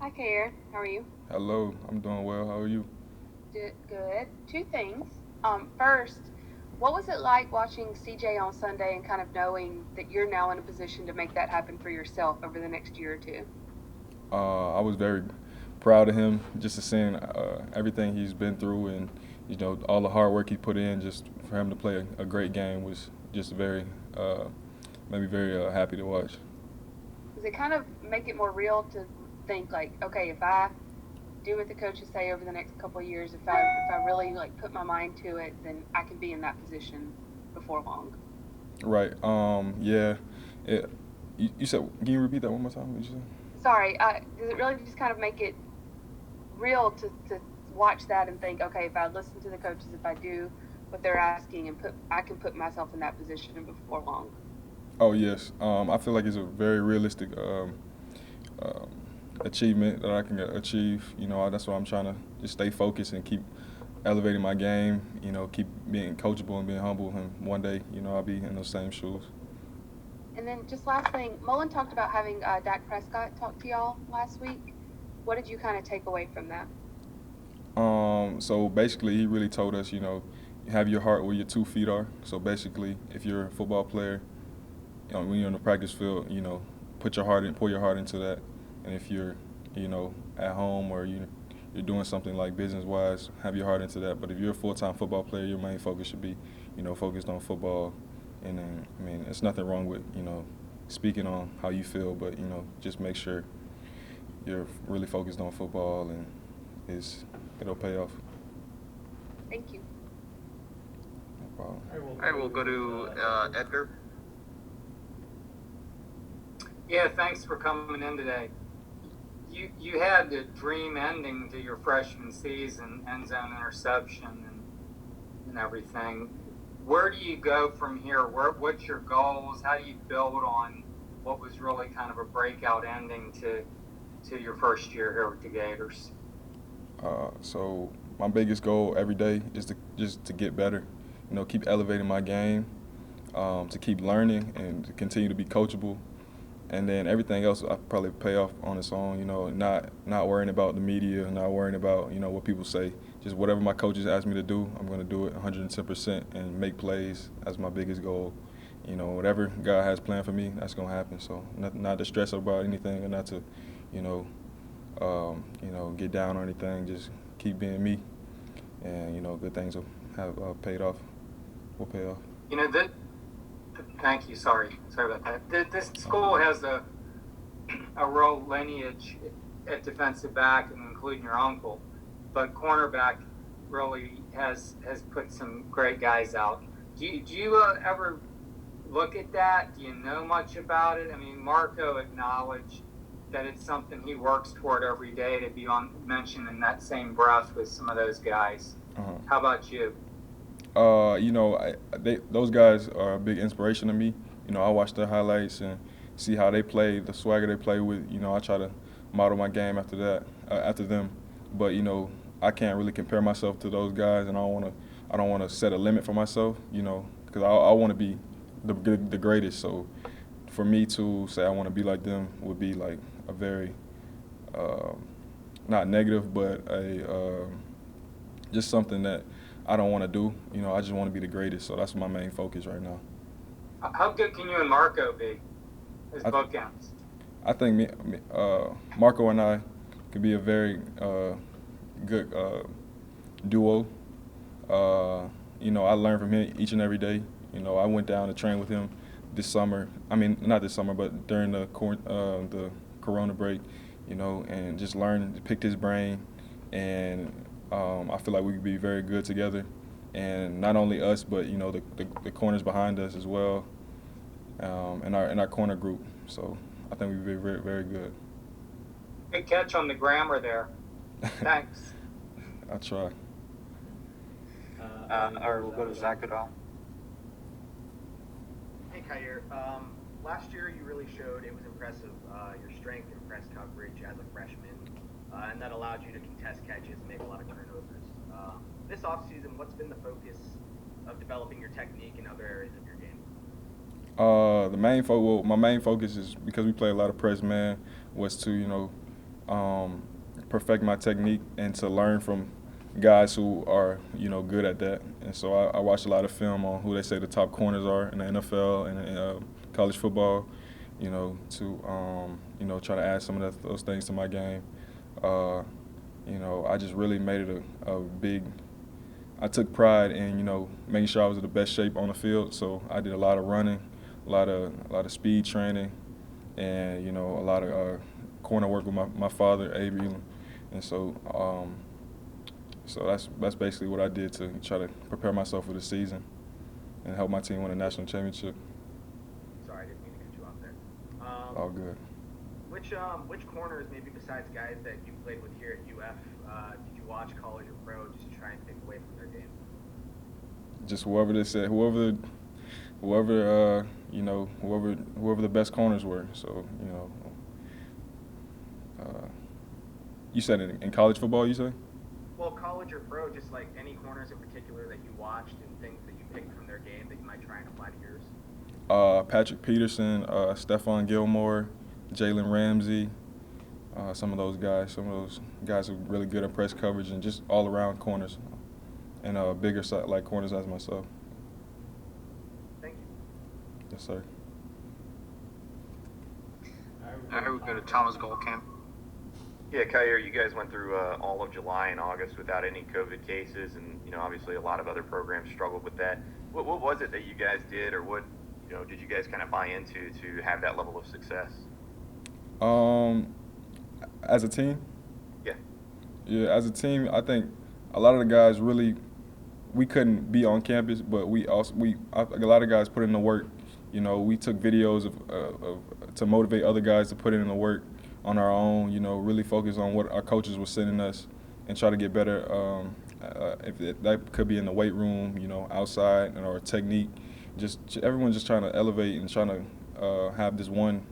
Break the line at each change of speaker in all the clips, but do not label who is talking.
Hi, Kaiir. How are you?
Hello, I'm doing well. How are you?
Good. Two things. First, what was it like watching CJ on Sunday and kind of knowing that you're now in a position to make that happen for yourself over the next year or two?
I was very proud of him, just to seeing everything he's been through, and all the hard work he put in. Just for him to play a great game was just very made me very happy to watch.
Does it kind of make it more real to think like, okay, if I do what the coaches say over the next couple of years, if I really like put my mind to it, then I can be in that position before long.
Right. Yeah. It, you said, can you repeat that one more time? What did you say?
Sorry. Does it really just kind of make it real to watch that and think, okay, if I listen to the coaches, if I do what they're asking and I can put myself in that position before long.
Oh yes. I feel like it's a very realistic um, achievement that I can achieve. That's why I'm trying to just stay focused and keep elevating my game. Keep being coachable and being humble. And one day, I'll be in those same shoes.
And then just last thing, Mullen talked about having Dak Prescott talk to y'all last week. What did you kind of take away from that?
So basically, he really told us, have your heart where your 2 feet are. So basically, if you're a football player, when you're on the practice field, put your heart in, pour your heart into that. And if you're, at home or you're doing something like business-wise, have your heart into that. But if you're a full-time football player, your main focus should be, focused on football. And then, I mean, it's nothing wrong with, speaking on how you feel, but just make sure you're really focused on football, and it'll pay off.
Thank you.
No problem.
All right, we'll go to Edgar.
Yeah, thanks for coming in today. You had the dream ending to your freshman season, end zone interception and everything. Where do you go from here? What's your goals? How do you build on what was really kind of a breakout ending to your first year here with the Gators?
So my biggest goal every day is to just to get better. Keep elevating my game, to keep learning and to continue to be coachable, and then everything else I probably pay off on its own. Not worrying about the media, not worrying about what people say. Just whatever my coaches ask me to do, I'm going to do it 110% and make plays. That's my biggest goal. Whatever God has planned for me, that's going to happen. So not to stress about anything, and not to, you know, get down or anything. Just keep being me, and good things will have paid off. Will pay off.
You know that. Thank you. Sorry about that. This school has a real lineage at defensive back, and including your uncle, but cornerback really has put some great guys out. Do you ever look at that? Do you know much about it? I mean, Marco acknowledged that it's something he works toward every day to be on mentioned in that same breath with some of those guys.
Uh-huh.
How about you?
Those guys are a big inspiration to me. I watch their highlights and see how they play, the swagger they play with. I try to model my game after that, after them. But I can't really compare myself to those guys, and I don't want to set a limit for myself. Because I want to be the greatest. So for me to say I want to be like them would be like a very not negative, but just something that I don't want to do. I just want to be the greatest. So that's my main focus right now.
How good can you and Marco be as
I,
bookends?
I think Marco and I could be a very good duo. I learn from him each and every day. I went down to train with him this summer. I mean, not this summer, but during the Corona break. And just learned, picked his brain, and I feel like we could be very good together. And not only us, but the corners behind us as well, in our corner group. So I think we'd be very very good.
Good catch on the grammar there. Thanks.
I try.
All right, we'll go to Zach Goodall.
Hey, Kaiir. Last year you really showed it was impressive your strength in press coverage as a freshman, and that allowed you to contest catches and make a lot of turnovers. This offseason, what's been the focus of developing your technique in other areas of your game?
My main focus is because we play a lot of press man, was to perfect my technique and to learn from guys who are, good at that. And so I watch a lot of film on who they say the top corners are in the NFL and college football, to try to add some of those things to my game. I just really made it a big. I took pride in making sure I was in the best shape on the field. So I did a lot of running, a lot of speed training, and a lot of corner work with my father, Kaiir Elam. And so that's basically what I did to try to prepare myself for the season and help my team win a national championship.
Sorry, I didn't mean to cut you off there.
All good.
Which corners, maybe besides guys that you played with here at UF, did you watch college or pro just to try and take away from their game?
Just whoever they said, whoever the best corners were. So you said in college football, you say?
Well, college or pro, just like any corners in particular that you watched and things that you picked from their game that you might try and apply to yours?
Patrick Peterson, Stephon Gilmore, Jalen Ramsey, some of those guys who are really good at press coverage and just all around corners, and bigger like corners as myself.
Thank you.
Yes, sir.
All right, we'll go to Thomas Goldkamp.
Yeah, Kaiir, you guys went through all of July and August without any COVID cases, and obviously a lot of other programs struggled with that. What was it that you guys did, or what did you guys kind of buy into to have that level of success?
As a team?
Yeah,
as a team, I think a lot of the guys we couldn't be on campus, but a lot of guys put in the work. We took videos to motivate other guys to put in the work on our own. Really focus on what our coaches were sending us and try to get better. If that could be in the weight room, outside, or technique. Everyone just trying to elevate and trying to have this one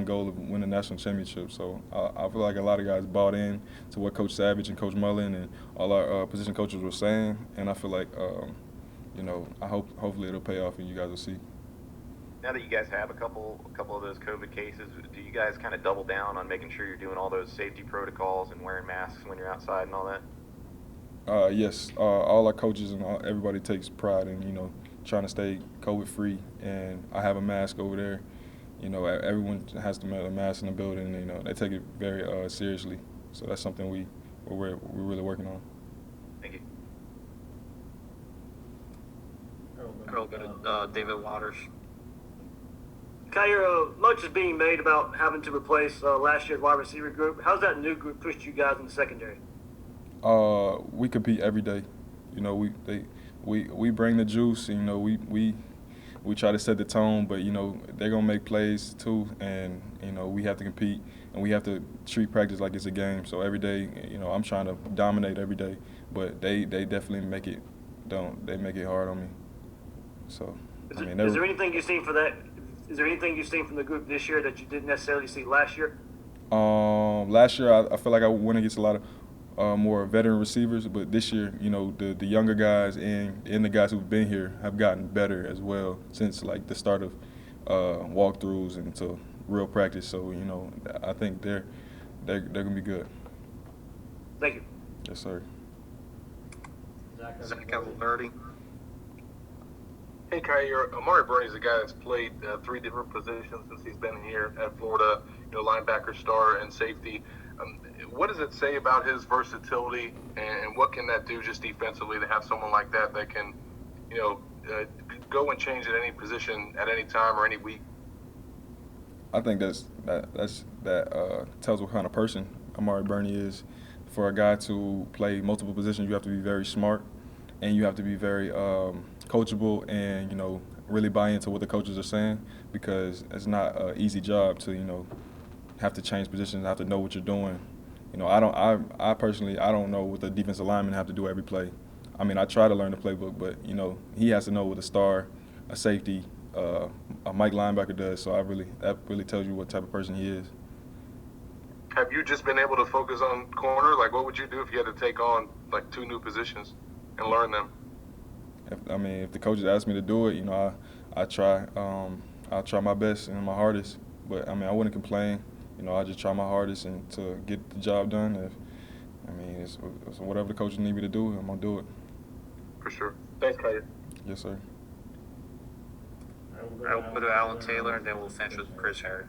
goal of win a national championship. So I feel like a lot of guys bought in to what Coach Savage and Coach Mullen and all our position coaches were saying, and I feel like hopefully it'll pay off and you guys will see.
Now that you guys have a couple of those COVID cases, do you guys kind of double down on making sure you're doing all those safety protocols and wearing masks when you're outside and all that?
Yes, all our coaches and everybody takes pride in trying to stay COVID free, and I have a mask over there. Everyone has to wear a mask in the building. They take it very seriously. So that's something we're really working on.
Thank you.
We'll go to David Waters.
Kaiir, much is being made about having to replace last year's wide receiver group. How's that new group pushed you guys in the secondary?
We compete every day. We bring the juice. We try to set the tone, but they're gonna make plays too, and we have to compete and we have to treat practice like it's a game. So every day, I'm trying to dominate every day, but they definitely make it hard on me. So
is there anything you've seen for that? Is there anything you've seen from the group this year that you didn't necessarily see last year?
Last year I feel like I went against a lot of more veteran receivers, but this year, the younger guys and the guys who've been here have gotten better as well since like the start of walkthroughs and to real practice. So I think they're gonna be good.
Thank you.
Yes, sir.
Zach Cavalberti.
Hey, Kaiir, Amari Burney's a guy that's played 3 different positions since he's been here at Florida, linebacker, star, and safety. What does it say about his versatility, and what can that do just defensively to have someone like that can, go and change at any position at any time or any week?
I think that tells what kind of person Amari Burney is. For a guy to play multiple positions, you have to be very smart, and you have to be very coachable, and really buy into what the coaches are saying, because it's not an easy job to have to change positions, have to know what you're doing. I personally don't know what the defensive linemen have to do every play. I try to learn the playbook, but he has to know what a star, a safety, a Mike linebacker does. So that really tells you what type of person he is.
Have you just been able to focus on corner? Like, what would you do if you had to take on like 2 new positions and learn them?
If the coaches ask me to do it, I try. I'll try my best and my hardest. But I wouldn't complain. I just try my hardest and to get the job done. It's whatever the coaches need me to do, I'm gonna do it.
For sure. Thanks, Kaiir.
Yes, sir.
I will go to Alan Taylor, and then we'll finish with Chris Harris.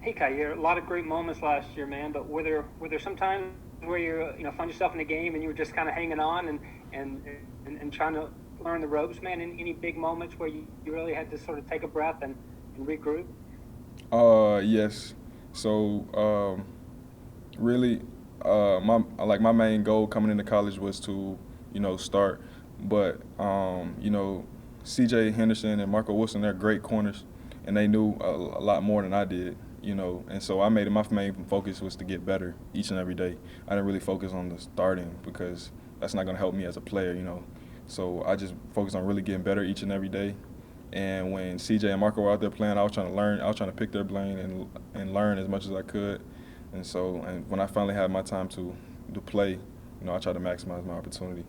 Hey, Kaiir, a lot of great moments last year, man. But were there some times where you found yourself in a game and you were just kind of hanging on and trying to learn the ropes, man? Any big moments where you really had to sort of take a breath and regroup?
Yes. So really, my main goal coming into college was to start, but C.J. Henderson and Marco Wilson, they're great corners, and they knew a lot more than I did. And so I made it my main focus was to get better each and every day. I didn't really focus on the starting because that's not going to help me as a player, So I just focused on really getting better each and every day. And when CJ and Marco were out there playing, I was trying to learn. I was trying to pick their brain and learn as much as I could. And when I finally had my time to play, I tried to maximize my opportunity.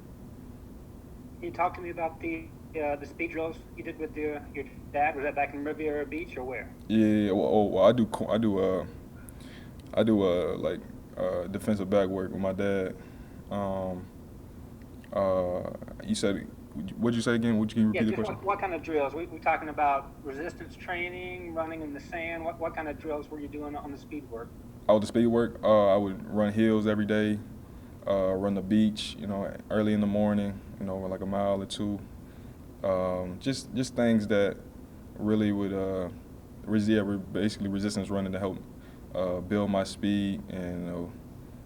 Can you talk to me about the speed drills you did with your dad? Was that back in Riviera Beach or where?
Yeah. Well, I do defensive back work with my dad. You said, what'd you say again? Can you repeat the question?
What kind of drills? We talking about resistance training, running in the sand. What kind of drills were you doing on the speed work?
The speed work. I would run hills every day, run the beach, early in the morning, like a mile or two. Just things that really would basically resistance running to help build my speed, and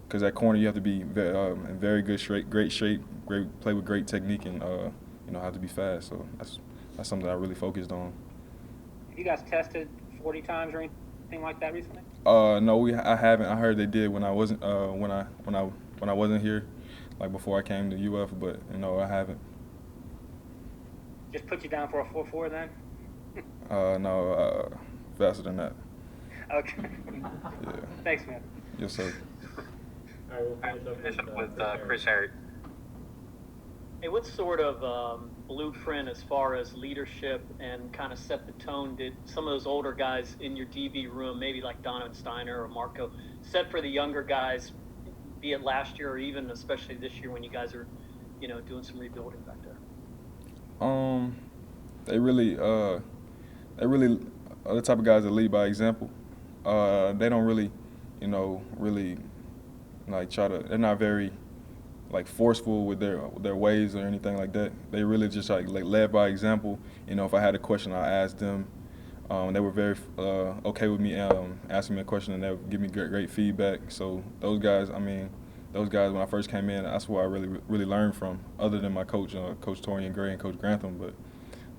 because at corner you have to be in very good shape, great shape, play with great technique, and have to be fast. So that's something I really focused on.
Have you guys tested 40 times or anything like that recently?
No, I haven't. I heard they did when I wasn't when I wasn't here, like before I came to UF, but I haven't.
Just put you down for a 4.4 then?
No, faster than that.
Okay.
Yeah.
Thanks, man.
Yes, sir.
All right, we'll finish up with Chris Harris.
Hey, what sort of blueprint as far as leadership and kind of set the tone did some of those older guys in your DB room, maybe like Donovan Steiner or Marco, set for the younger guys, be it last year or even especially this year when you guys are, doing some rebuilding back there?
They really are the type of guys that lead by example. They don't really, really like they're not very like forceful with their ways or anything like that. They really just like led by example. If I had a question, I asked them. They were very okay with me asking me a question, and they would give me great feedback. So those guys, when I first came in, that's who I really learned from, other than my coach, Coach Torian Gray and Coach Grantham. But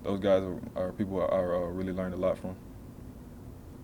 those guys are people I really learned a lot from.